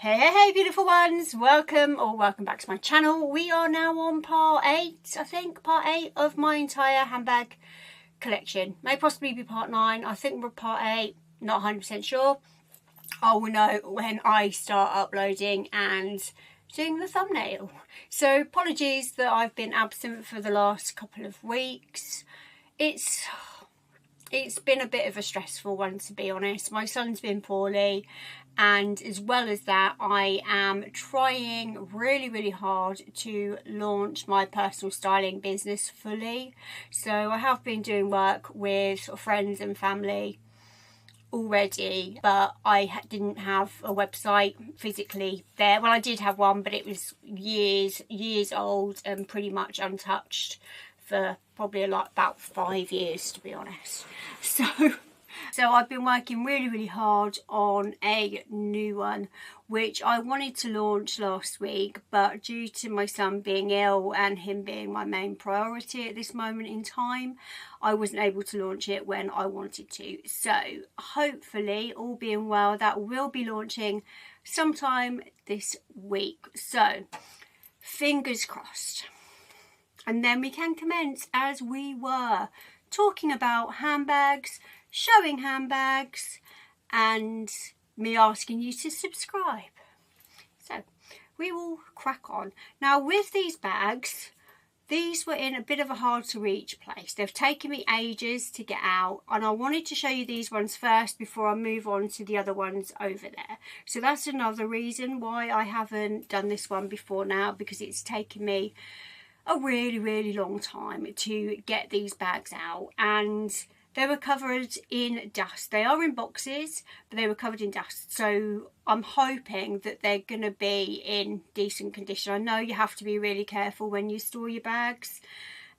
Hey beautiful ones, welcome back to my channel. We are now on part 8, I think, part 8 of my entire handbag collection. May possibly be part 9, I think we're part 8, not 100% sure. I will know when I start uploading and doing the thumbnail. So apologies that I've been absent for the last couple of weeks. It's been a bit of a stressful one, to be honest. My son's been poorly, and as well as that, I am trying really hard to launch my personal styling business fully. So I have been doing work with friends and family already, but I didn't have a website physically there. Well, I did have one, but it was years old and pretty much untouched for probably about 5 years, to be honest. So I've been working really hard on a new one, which I wanted to launch last week, but due to my son being ill and him being my main priority at this moment in time, I wasn't able to launch it when I wanted to. So hopefully, all being well, that will be launching sometime this week. So fingers crossed. And then we can commence as we were talking about handbags, showing handbags, and me asking you to subscribe. So we will crack on. Now with these bags, these were in a bit of a hard to reach place. They've taken me ages to get out, and I wanted to show you these ones first before I move on to the other ones over there. So that's another reason why I haven't done this one before now, because it's taken me a really long time to get these bags out, and they were covered in dust. They are in boxes, but they were covered in dust, so I'm hoping that they're going to be in decent condition. I know you have to be really careful when you store your bags,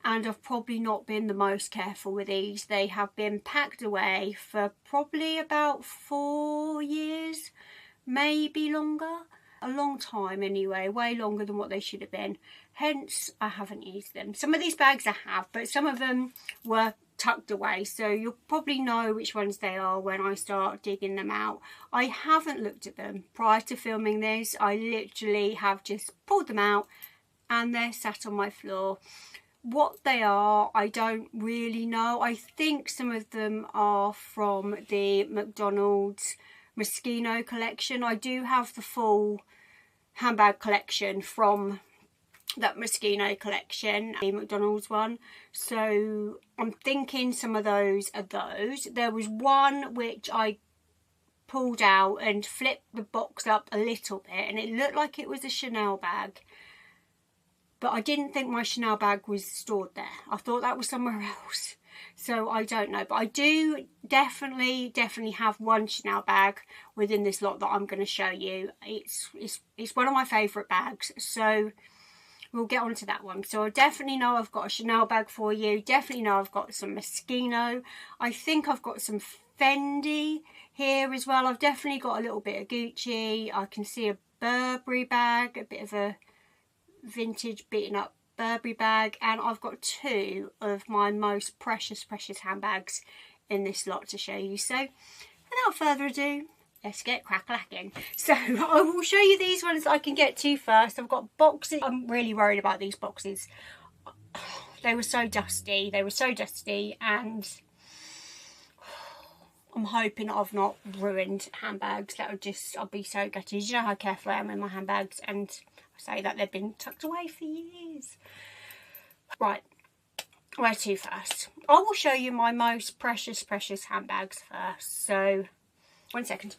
and I've probably not been the most careful with these. They have been packed away for probably about 4 years, maybe longer. A long time anyway, way longer than what they should have been. Hence, I haven't used them. Some of these bags I have, but some of them were tucked away, so you'll probably know which ones they are when I start digging them out. I haven't looked at them prior to filming this. I literally have just pulled them out and they're sat on my floor. What they are, I don't really know. I think some of them are from the McDonald's Mcqueen collection. I do have the full handbag collection from that Mcqueen collection, the McDonald's one, so I'm thinking some of those are those. There was one which I pulled out and flipped the box up a little bit, and it looked like it was a Chanel bag, but I didn't think my Chanel bag was stored there. I thought that was somewhere else. So I don't know, but I do definitely have one Chanel bag within this lot that I'm going to show you. It's one of my favourite bags, so we'll get on to that one. So I definitely know I've got a Chanel bag for you. Definitely know I've got some Mcqueen. I think I've got some Fendi here as well. I've definitely got a little bit of Gucci. I can see a Burberry bag, a bit of a vintage beaten up Burberry bag, and I've got 2 of my most precious handbags in this lot to show you. So without further ado, let's get crack-lacking. So I will show you these ones I can get to first. I've got boxes. I'm really worried about these boxes. They were so dusty, and I'm hoping I've not ruined handbags. I'll be so gutted. You know how careful I am with my handbags, and say that they've been tucked away for years. Right, where to first? I will show you my most precious handbags first. So, 1 second.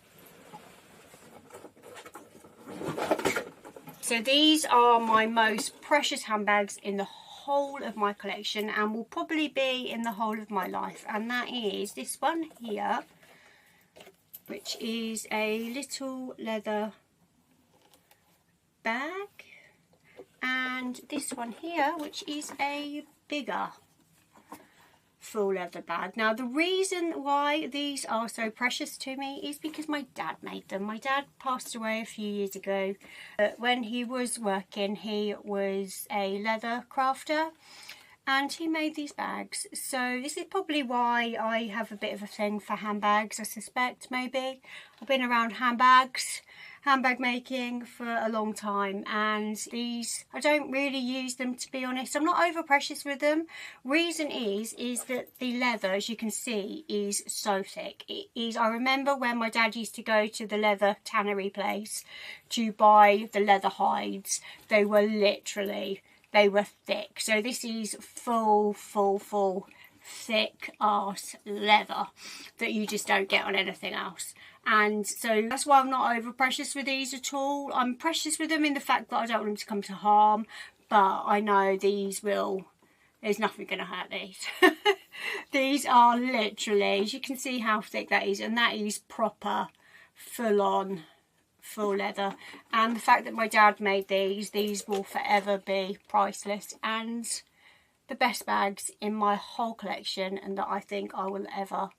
So these are my most precious handbags in the whole of my collection, and will probably be in the whole of my life, and that is this one here, which is a little leather bag, and this one here, which is a bigger full leather bag. Now the reason why these are so precious to me is because my dad made them. My dad passed away a few years ago. When he was working, he was a leather crafter, and he made these bags. So this is probably why I have a bit of a thing for handbags, I suspect, maybe. I've been around handbag making for a long time, and these, I don't really use them, to be honest. I'm not over precious with them. Reason is that the leather, as you can see, is so thick. It is, I remember when my dad used to go to the leather tannery place to buy the leather hides, they were thick. So this is full thick ass leather that you just don't get on anything else. And so that's why I'm not over precious with these at all. I'm precious with them in the fact that I don't want them to come to harm, but I know these will, there's nothing going to hurt these. These are literally, as you can see how thick that is, and that is proper full leather. And the fact that my dad made these will forever be priceless, and the best bags in my whole collection, and that I think I will ever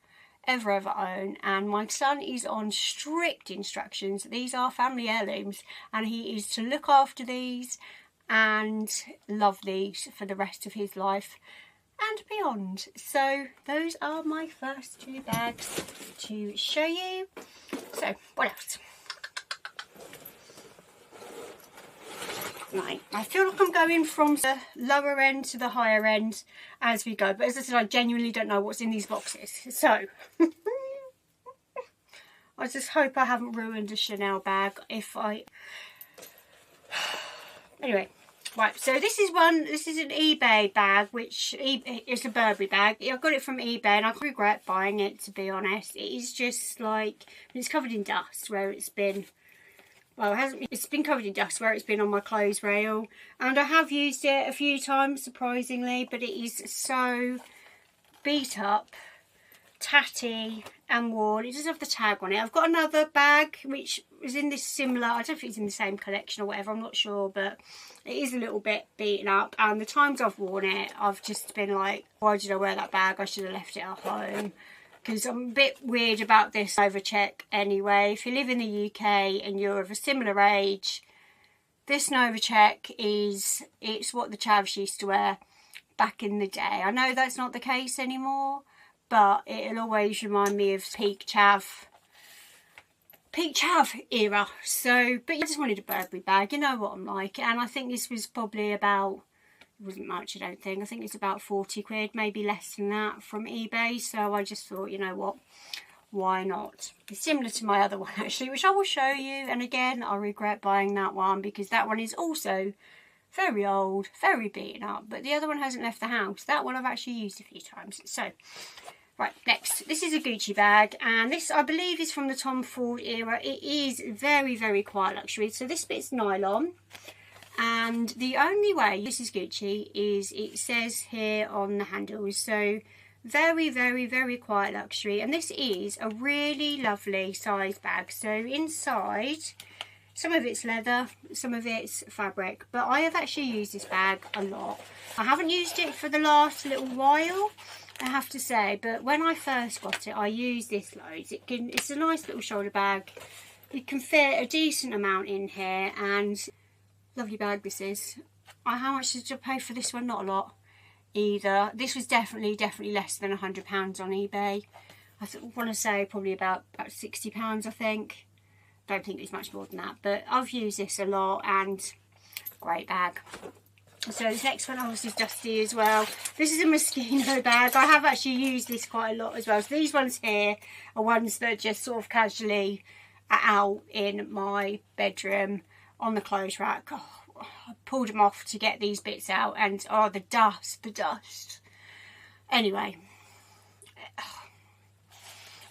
own. And my son is on strict instructions. These are family heirlooms, and he is to look after these and love these for the rest of his life and beyond. So those are my first two bags to show you. So what else? Right, I feel like I'm going from the lower end to the higher end as we go, but as I said, I genuinely don't know what's in these boxes, so I just hope I haven't ruined a Chanel bag. Anyway, right, so this is an eBay bag, which is a Burberry bag. I got it from eBay and I regret buying it, to be honest. It is just like, it's covered in dust where it's been. Well, it's been covered in dust where it's been on my clothes rail, and I have used it a few times, surprisingly, but it is so beat up, tatty and worn. It does have the tag on it. I've got another bag which is in this similar, I don't know if it's in the same collection or whatever, I'm not sure, but it is a little bit beaten up, and the times I've worn it, I've just been like, why did I wear that bag? I should have left it at home. Because I'm a bit weird about this over check anyway. If you live in the UK and you're of a similar age, this Nova check it's what the chavs used to wear back in the day. I know that's not the case anymore, but it'll always remind me of peak chav era. So, but I just wanted a Burberry bag, you know what I'm like, and I think this was probably about, it wasn't much, I don't think. I think it's about 40 quid, maybe less than that, from eBay. So I just thought, you know what, why not? It's similar to my other one, actually, which I will show you. And again, I regret buying that one because that one is also very old, very beaten up. But the other one hasn't left the house. That one I've actually used a few times. So, right, next. This is a Gucci bag. And this, I believe, is from the Tom Ford era. It is very quiet luxury. So this bit's nylon. And the only way, this is Gucci, is it says here on the handles. So very quiet luxury. And this is a really lovely size bag. So inside, some of it's leather, some of it's fabric. But I have actually used this bag a lot. I haven't used it for the last little while, I have to say. But when I first got it, I used this loads. It's a nice little shoulder bag. You can fit a decent amount in here, and lovely bag this is. How much did I pay for this one? Not a lot either. This was definitely less than £100 on eBay. I want to say probably about £60, I think. Don't think it's much more than that, but I've used this a lot, and great bag. So this next one obviously is dusty as well. This is a Moschino bag. I have actually used this quite a lot as well. So these ones here are ones that just sort of casually are out in my bedroom on the clothes rack. Oh, I pulled them off to get these bits out, and oh, the dust. Anyway,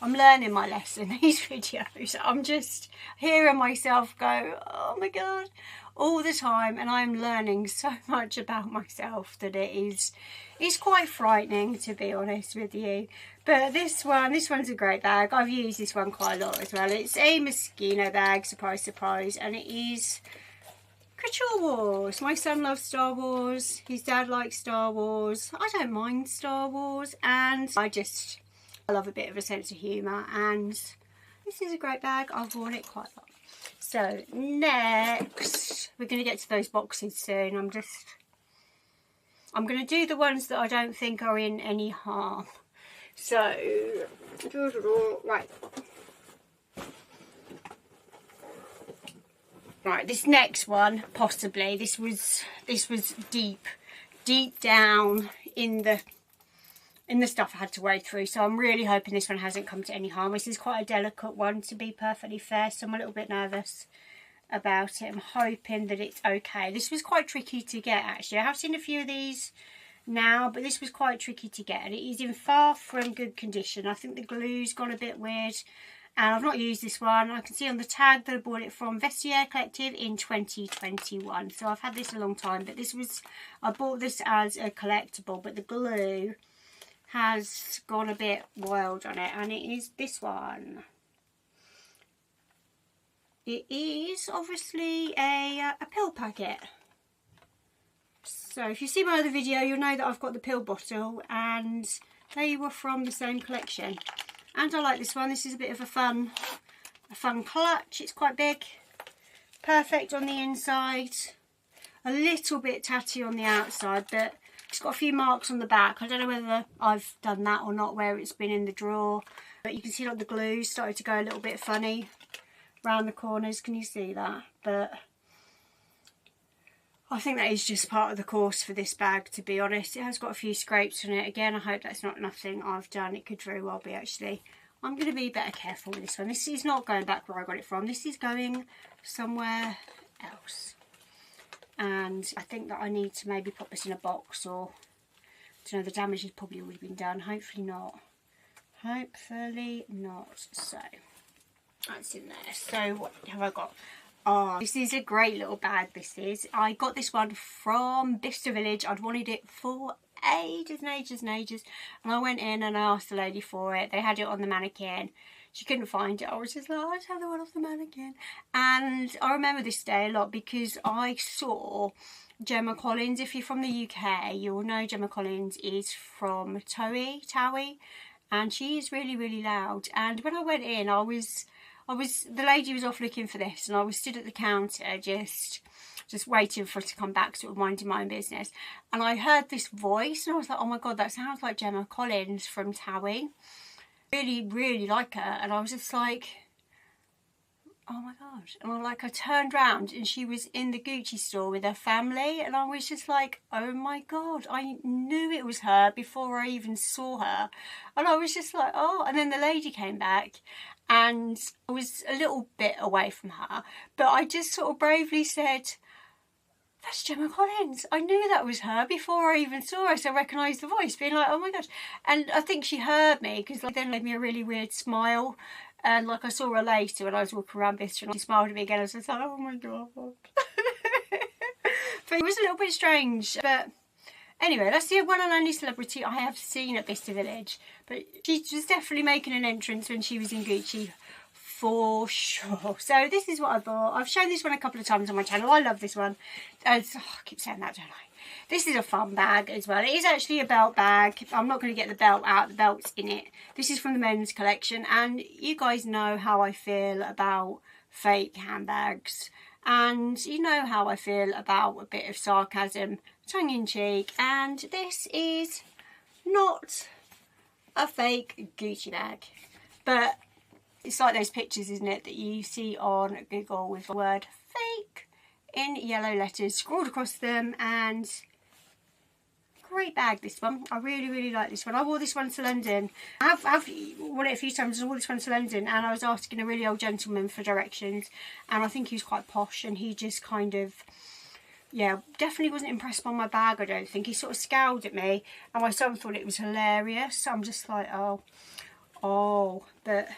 I'm learning my lesson, these videos. I'm just hearing myself go, oh my God, all the time, and I'm learning so much about myself that it's quite frightening, to be honest with you. But this one's a great bag. I've used this one quite a lot as well. It's a Moschino bag, surprise, and it is Couture Wars. My son loves Star Wars. His dad likes Star Wars. I don't mind Star Wars, and I love a bit of a sense of humour, and this is a great bag. I've worn it quite a lot. So next, we're going to get to those boxes soon. I'm going to do the ones that I don't think are in any harm. So, right. Right, this next one, possibly, this was deep down in the stuff I had to wade through. So I'm really hoping this one hasn't come to any harm. This is quite a delicate one, to be perfectly fair, so I'm a little bit nervous about it. I'm hoping that it's okay. This was quite tricky to get, actually. I have seen a few of these now, but this was quite tricky to get, and it is in far from good condition. I think the glue's gone a bit weird, and I've not used this one. I can see on the tag that I bought it from Vestiaire Collective in 2021, so I've had this a long time. But I bought this as a collectible, but the glue has gone a bit wild on it, and it is this one. It is obviously a pill packet. So if you see my other video, you'll know that I've got the pill bottle, and they were from the same collection. And I like this one. This is a bit of a fun clutch. It's quite big, perfect on the inside, a little bit tatty on the outside, but it's got a few marks on the back. I don't know whether I've done that or not, where it's been in the drawer, but you can see like the glue started to go a little bit funny around the corners. Can you see that? But I think that is just part of the course for this bag, to be honest. It has got a few scrapes on it. Again, I hope that's not nothing I've done. It could very well be, actually. I'm going to be better careful with this one. This is not going back where I got it from. This is going somewhere else. And I think that I need to maybe put this in a box, or, I don't know, the damage has probably already been done. Hopefully not. Hopefully not. So, that's in there. So, what have I got? Oh, this is a great little bag, this is. I got this one from Bicester Village. I'd wanted it for ages and ages and ages. And I went in and I asked the lady for it. They had it on the mannequin. She couldn't find it. I was just like, I just have the one off the mannequin. And I remember this day a lot because I saw Gemma Collins. If you're from the UK, you'll know Gemma Collins is from Towie. And she is really, really loud. And when I went in, the lady was off looking for this, and I was stood at the counter just waiting for her to come back, sort of minding my own business. And I heard this voice, and I was like, oh my God, that sounds like Gemma Collins from Towie. Really, really like her. And I was just like, oh my God. And I turned round, and she was in the Gucci store with her family, and I was just like, oh my God, I knew it was her before I even saw her. And I was just like, oh. And then the lady came back, and I was a little bit away from her, but I just sort of bravely said, that's Gemma Collins. I knew that was her before I even saw her, so I recognised the voice, being like, oh my gosh. And I think she heard me, because then gave me a really weird smile, and I saw her later when I was walking around Bicester, and she smiled at me again. I was just like, oh my God. But it was a little bit strange, but anyway, that's the one and only celebrity I have seen at Bicester Village. But she was definitely making an entrance when she was in Gucci, for sure. So this is what I bought. I've shown this one a couple of times on my channel. I love this one. I keep saying that, don't I? This is a fun bag as well. It is actually a belt bag. I'm not going to get the belt out. The belt's in it. This is from the men's collection. And you guys know how I feel about fake handbags. And you know how I feel about a bit of sarcasm, tongue-in-cheek. And this is not a fake Gucci bag, but it's like those pictures, isn't it, that you see on Google with the word fake in yellow letters scrawled across them. And great bag, this one. I really, really like this one. I wore this one to London. I've worn it a few times. I wore this one to London, and I was asking a really old gentleman for directions, and I think he was quite posh, and he just kind of, yeah, definitely wasn't impressed by my bag, I don't think. He sort of scowled at me, and my son thought it was hilarious. I'm just like, oh, but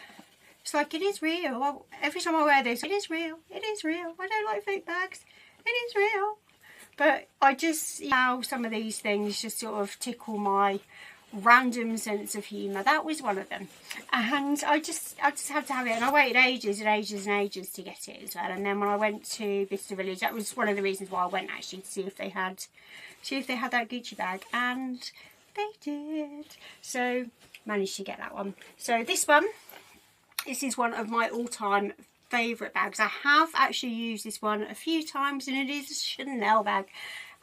it's like, it is real. Every time I wear this, it is real. It is real. I don't like fake bags. It is real. But I just see how some of these things just sort of tickle my random sense of humour. That was one of them. And I just had to have it. And I waited ages and ages and ages to get it as well. And then when I went to Bicester Village, that was one of the reasons why I went, actually, to see if they had that Gucci bag. And they did. So managed to get that one. So this is one of my all-time favourite bags. I have actually used this one a few times, and it is a Chanel bag,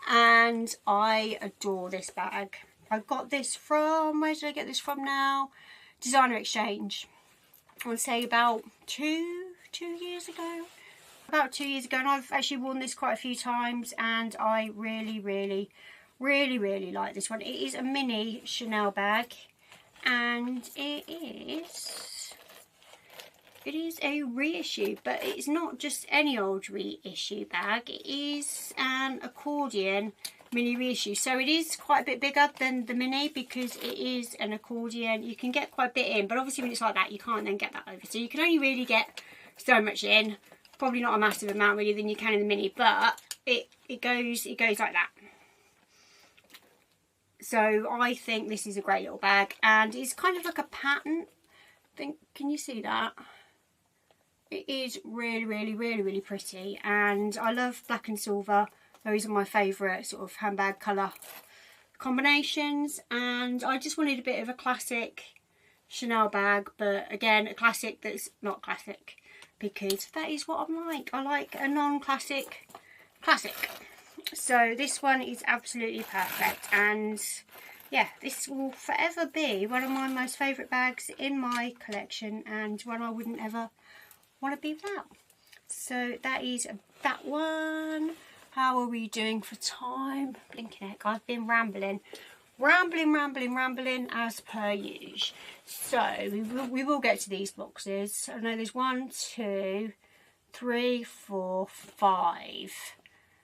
and I adore this bag. I got this from, where did I get this from now? Designer Exchange. I would say about two years ago. About 2 years ago, and I've actually worn this quite a few times, and I really like this one. It is a mini Chanel bag, and it is a reissue, but it's not just any old reissue bag. It is an accordion mini reissue, so it is quite a bit bigger than the mini because it is an accordion. You can get quite a bit in, but obviously when it's like that you can't then get that over, so you can only really get so much in. Probably not a massive amount really than you can in the mini, but it goes like that. So I think this is a great little bag, and it's kind of like a pattern. Can you see that? It is really pretty, and I love black and silver. Those are my favourite sort of handbag colour combinations, and I just wanted a bit of a classic Chanel bag, but again a classic that's not classic, because that is what I'm like. I like a non-classic classic. So this one is absolutely perfect, and yeah, this will forever be one of my most favourite bags in my collection, and one I wouldn't ever want to be without. So that is that one. How are we doing for time? Blinking heck, I've been rambling as per usual. So we will get to these boxes. I know there's 1, 2, 3, 4, 5.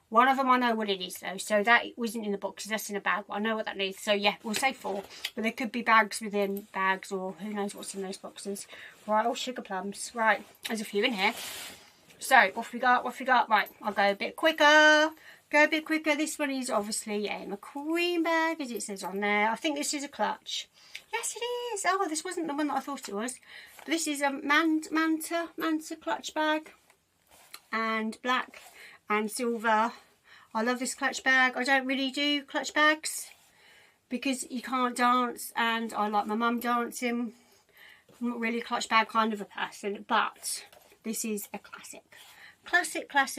One of them I know what it is though, so that wasn't in the boxes, that's in a bag. I know what that is, so yeah, we'll say 4. But there could be bags within bags, or who knows what's in those boxes. Right, all sugar plums. Right, there's a few in here. So what we got? Right, I'll go a bit quicker. This one is obviously a Mcqueen bag, as it says on there. I think this is a clutch. Yes, it is. Oh, this wasn't the one that I thought it was. But this is a Manta clutch bag, and black and silver. I love this clutch bag. I don't really do clutch bags because you can't dance, and I like my mum dancing. I'm not really a clutch bag kind of a person, but this is a classic clutch,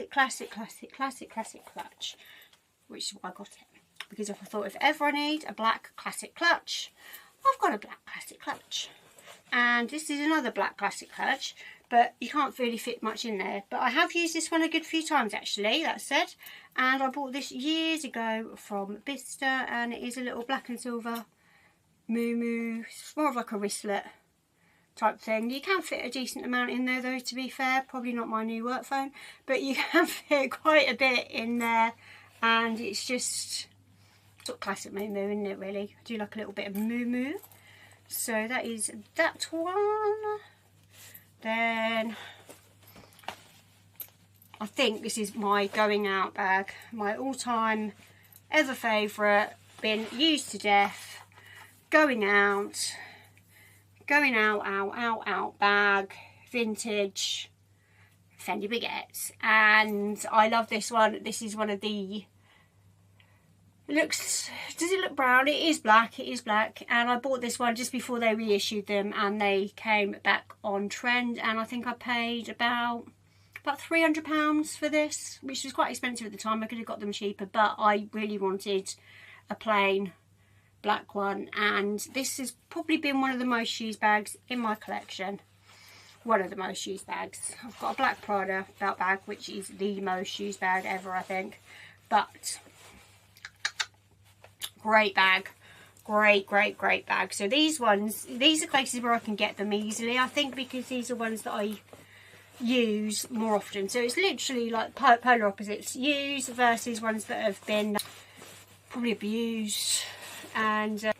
which is why I got it, because if I thought if ever I need a black classic clutch, I've got a black classic clutch. And this is another black classic clutch, but you can't really fit much in there. But I have used this one a good few times actually, that said, and I bought this years ago from Bicester, and it is a little black and silver moo. It's more of like a wristlet type thing. You can fit a decent amount in there though, to be fair. Probably not my new work phone, but you can fit quite a bit in there, and it's just sort of classic moo, isn't it really? I do like a little bit of moo. So that is that one. Then I think this is my going out bag, my all-time ever favourite, been used to death, going out bag, vintage Fendi baguettes, and I love this one. This is one of the, does it look brown? It is black, and I bought this one just before they reissued them, and they came back on trend, and I think I paid about £300 for this, which was quite expensive at the time. I could have got them cheaper, but I really wanted a plain black one, and this has probably been one of the most used bags in my collection. One of the most used bags. I've got a black Prada belt bag, which is the most used bag ever, I think. But great bag, great bag. So these ones, these are places where I can get them easily, I think, because these are ones that I use more often. So it's literally like polar opposites, used versus ones that have been probably abused, and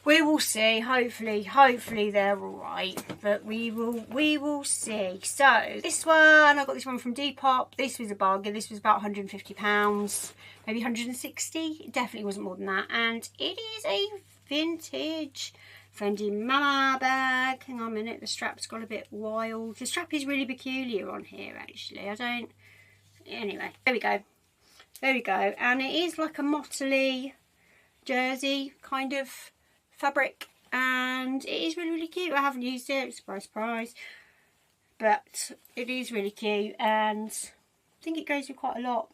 we will see. Hopefully they're all right, but we will see. So this one, I got this one from Depop. This was a bargain. This was about £150, maybe 160. It definitely wasn't more than that, and it is a vintage Fendi Mama bag. Hang on a minute, the strap's got a bit wild. The strap is really peculiar on here actually. Anyway, there we go, and it is like a motley jersey kind of fabric, and it is really cute. I haven't used it, surprise, but it is really cute, and I think it goes with quite a lot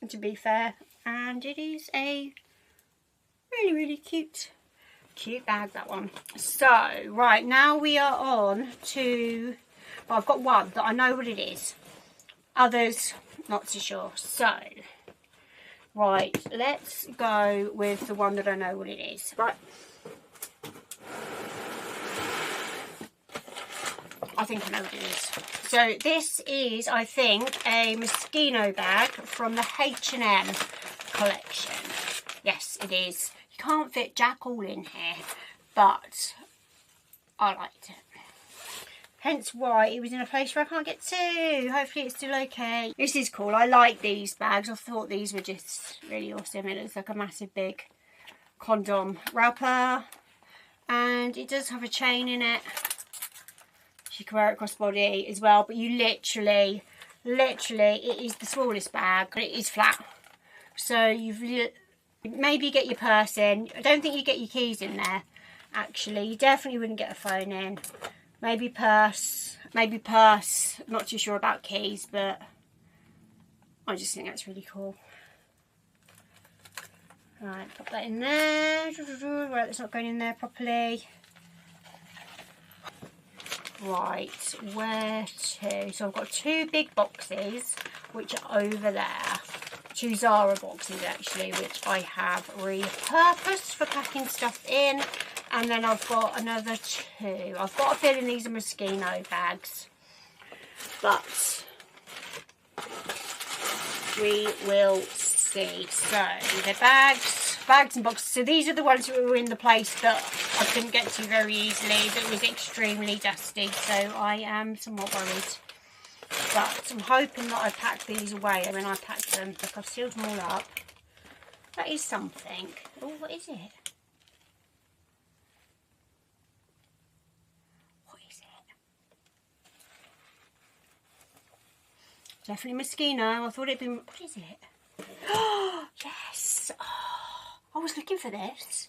to be fair, and it is a really cute bag, that one. So right, now we are on to, well, I've got one that I know what it is, others not so sure. So right, let's go with the one that I know what it is. Right, I think I know what it is. So this is, I think, a Moschino bag from the H&M collection. Yes, it is. You can't fit jack all in here, but I liked it. Hence why it was in a place where I can't get to. Hopefully it's still okay. This is cool. I like these bags. I thought these were just really awesome. It looks like a massive big condom wrapper. And it does have a chain in it. You can wear it crossbody as well. But you literally, it is the smallest bag. It is flat. So you've maybe get your purse in. I don't think you get your keys in there. Actually, you definitely wouldn't get a phone in. Maybe purse. Not too sure about keys, but I just think that's really cool. Right, pop that in there. Right, that's not going in there properly. Right, where to? So I've got two big boxes, which are over there. Two Zara boxes actually, which I have repurposed for packing stuff in. And then I've got another two. I've got a feeling these are Moschino bags, but we will see. So they're bags and boxes. So these are the ones that were in the place that I couldn't get to very easily. That was extremely dusty. So I am somewhat worried. But I'm hoping that I packed these away. I mean, I packed them. Look, I've sealed them all up. That is something. Oh, what is it? Definitely Moschino. I thought it'd been... What is it? Oh, yes. Oh, I was looking for this.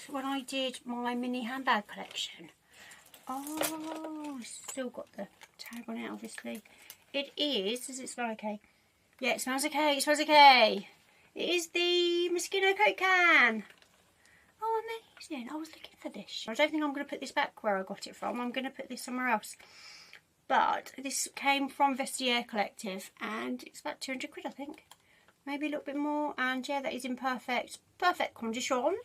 When I did my mini handbag collection. Oh, still got the tag on it, obviously. It is... Does it smell okay? Yeah, it smells okay. It smells okay. It is the Moschino Coke can. Oh, amazing. I was looking for this. I don't think I'm going to put this back where I got it from. I'm going to put this somewhere else. But this came from Vestiaire Collective and it's about 200 quid, I think. Maybe a little bit more. And yeah, that is in perfect condition.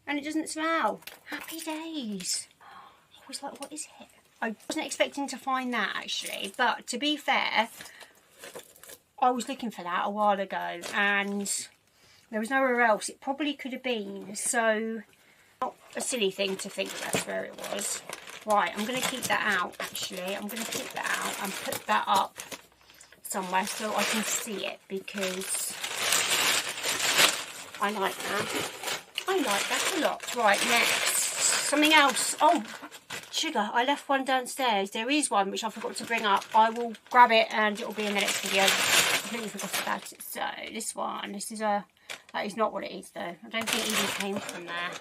And it doesn't smell. Happy days. I was like, what is it? I wasn't expecting to find that actually. But to be fair, I was looking for that a while ago and there was nowhere else. It probably could have been. So, not a silly thing to think that's where it was. Right, I'm going to keep that out actually. I'm going to keep that out and put that up somewhere so I can see it because I like that. I like that a lot. Right, next. Something else. Oh, sugar. I left one downstairs. There is one which I forgot to bring up. I will grab it and it will be in the next video. I completely forgot about it. So, this one. This is a... That is not what it is though. I don't think it even came from there.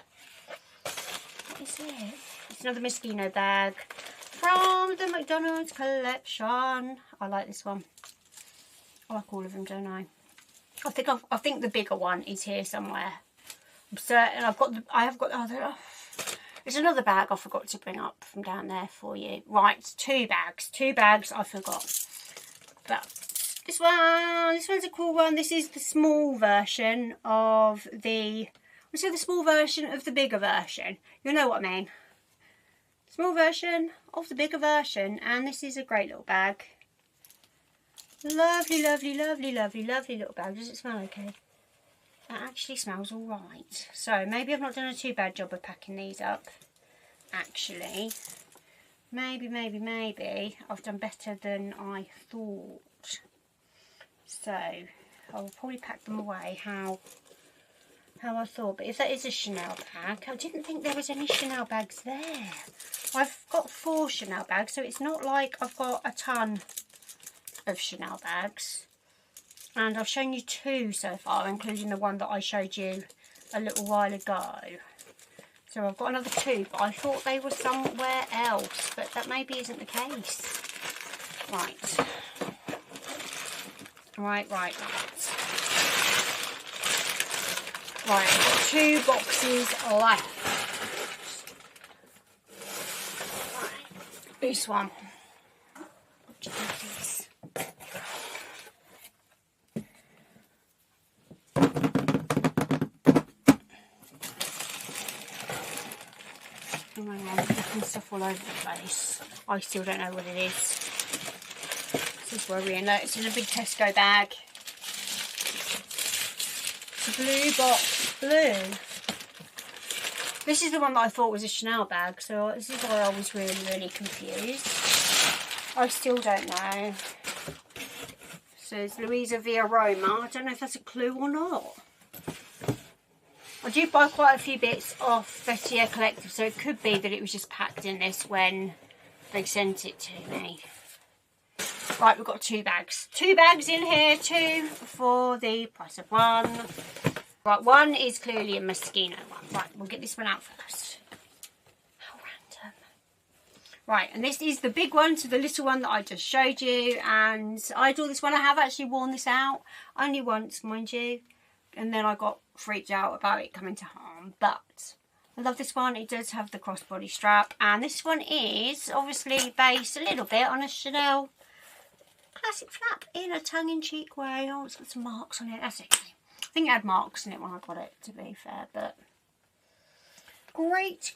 What is it? It's another Moschino bag from the McDonald's collection. I like this one. I like all of them, don't I? I think the bigger one is here somewhere. I'm certain I have got the other. Oh, there's another bag I forgot to bring up from down there for you. Right, two bags I forgot. But this one's a cool one. This is the small version of the. So the small version of the bigger version. You know what I mean. Small version of the bigger version, and this is a great little bag. Lovely little bag. Does it smell okay? That actually smells alright. So maybe I've not done a too bad job of packing these up. Actually, maybe I've done better than I thought. So I'll probably pack them away how I thought. But if that is a Chanel bag, I didn't think there was any Chanel bags there. I've got 4 Chanel bags, so it's not like I've got a ton of Chanel bags. And I've shown you 2 so far, including the one that I showed you a little while ago. So I've got another 2, but I thought they were somewhere else, but that maybe isn't the case. Right. Right. Right, I've got 2 boxes left. Right. This one. Jeez. Oh my God, I'm putting stuff all over the place. I still don't know what it is. This is worrying. Look, it's in a big Tesco bag. It's a blue box. Blue. This is the one that I thought was a Chanel bag, so this is why I was really, really confused. I still don't know. So it's Louisa Via Roma. I don't know if that's a clue or not. I do buy quite a few bits off Vestiaire Collective, so it could be that it was just packed in this when they sent it to me. Right, we've got 2 bags. 2 bags in here, 2 for the price of 1. Right, one is clearly a Moschino one. Right, we'll get this one out first. How random. Right, and this is the big one to the little one that I just showed you. And I adore this one. I have actually worn this out. Only once, mind you. And then I got freaked out about it coming to harm. But I love this one. It does have the crossbody strap. And this one is obviously based a little bit on a Chanel classic flap in a tongue-in-cheek way. Oh, it's got some marks on it. That's okay. I think it had marks in it when I got it, to be fair, but great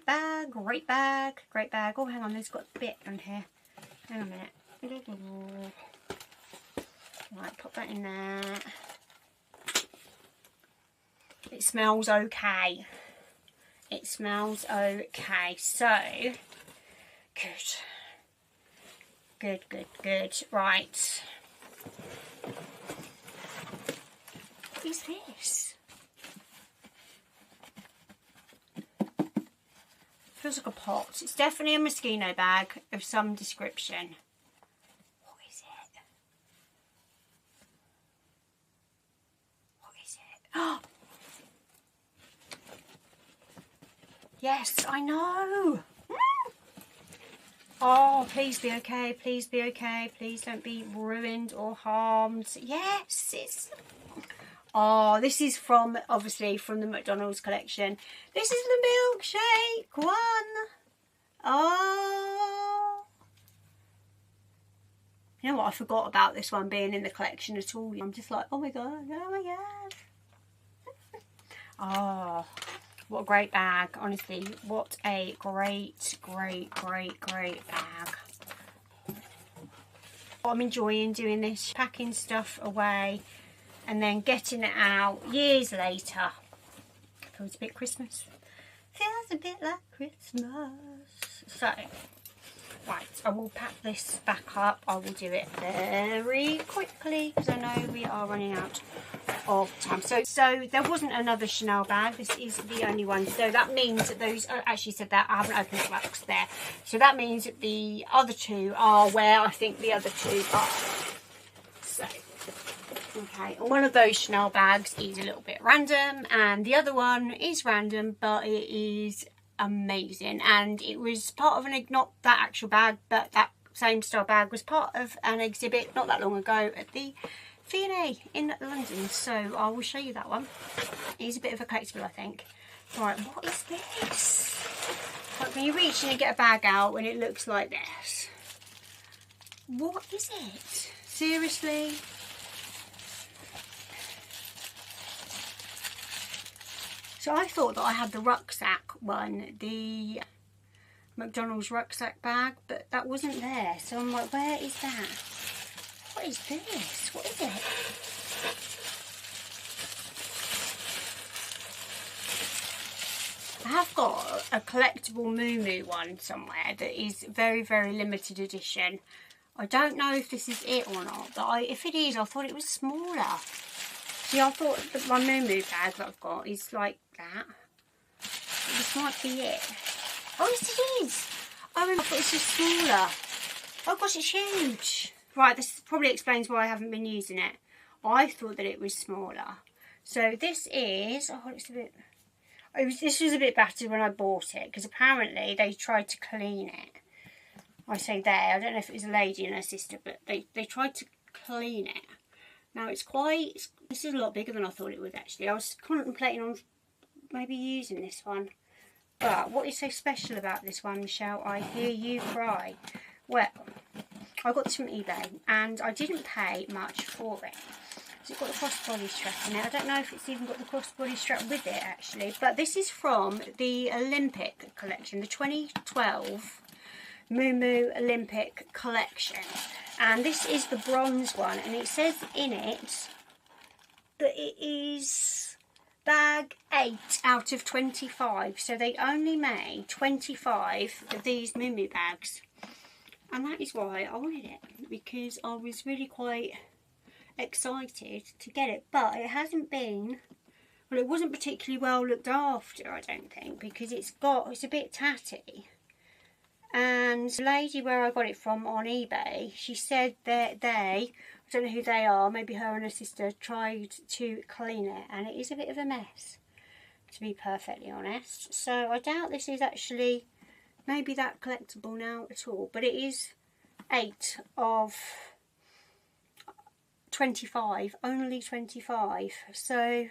bag, great bag. Oh, hang on, there's got a bit on here. Hang on a minute. Right, pop that in there. It smells okay. It smells okay. So, good. Right. What is this? Feels like a pot. It's definitely a Moschino bag of some description. What is it? What is it? Oh! Yes, I know! Oh, please be okay, please be okay. Please don't be ruined or harmed. Yes, it's... Oh, this is from, obviously, from the McDonald's collection. This is the milkshake one. Oh. You know what? I forgot about this one being in the collection at all. I'm just like, oh my God. Oh, what a great bag. Honestly, what a great bag. I'm enjoying doing this, packing stuff away. And then getting it out years later. Feels a bit Christmas. Feels a bit like Christmas. So, right, I will pack this back up. I will do it very quickly because I know we are running out of time. So there wasn't another Chanel bag. This is the only one. So that means that those, I actually said that, I haven't opened the box there. So that means that the other 2 are where I think the other 2 are. So... Okay, and one of those Chanel bags is a little bit random and the other one is random, but it is amazing. And it was part of not that actual bag, but that same style bag was part of an exhibit not that long ago at the Fendi in London. So I will show you that one. It is a bit of a collectible, I think. Right, what is this? Like when you reach and you get a bag out and it looks like this. What is it? Seriously? So I thought that I had the rucksack one, the McDonald's rucksack bag, but that wasn't there. So I'm like, where is that? What is this? What is it? I have got a collectible Moo one somewhere that is very limited edition. I don't know if this is it or not, but if it is, I thought it was smaller. See, I thought that my Moo bag that I've got is like that. This might be it. Oh, yes it is. Oh, I thought it was smaller. Oh gosh, it's huge. Right, this probably explains why I haven't been using it. I thought that it was smaller. So this is, oh, it's a bit, this was a bit battered when I bought it because apparently they tried to clean it. I say they, I don't know if it was a lady and her sister, but they tried to clean it. Now this is a lot bigger than I thought it would actually. I was contemplating on maybe using this one. But what is so special about this one, shall I hear you cry? Well, I got this from eBay and I didn't pay much for it. So it's got the crossbody strap in it. I don't know if it's even got the crossbody strap with it actually. But this is from the Olympic collection, the 2012 Mumu Olympic collection. And this is the bronze one. And it says in it that it is bag 8 out of 25. So they only made 25 of these Mumu bags. And that is why I wanted it. Because I was really quite excited to get it, but it hasn't been, well, it wasn't particularly well looked after, I don't think, because it's a bit tatty. And the lady where I got it from on eBay, she said that I don't know who they are, maybe her and her sister tried to clean it and it is a bit of a mess, to be perfectly honest. So I doubt this is actually maybe that collectible now at all, but it is 8 of 25, only 25. So I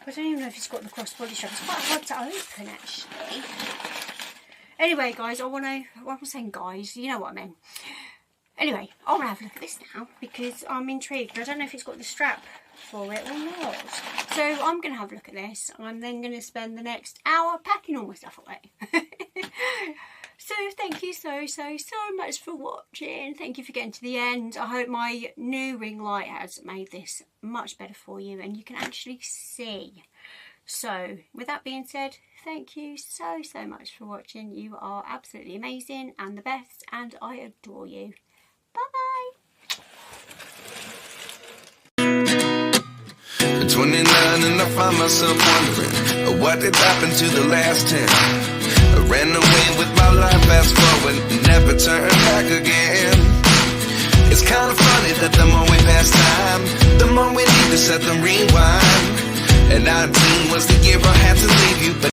don't even know if it's got the crossbody strap. It's quite hard to open actually. Anyway guys, what I'm saying guys, you know what I mean. Anyway, I want to have a look at this now because I'm intrigued. I don't know if it's got the strap for it or not. So I'm going to have a look at this. I'm then going to spend the next hour packing all my stuff away. So thank you so much for watching. Thank you for getting to the end. I hope my new ring light has made this much better for you and you can actually see. So with that being said, thank you so much for watching. You are absolutely amazing and the best and I adore you. Bye bye. 29 and I find myself wondering what did happen to the last 10. I ran away with my life, fast forward, never turn back again. It's kind of funny that the more we pass time, the more we need to set them rewind. And 19 was the year I had to leave you, but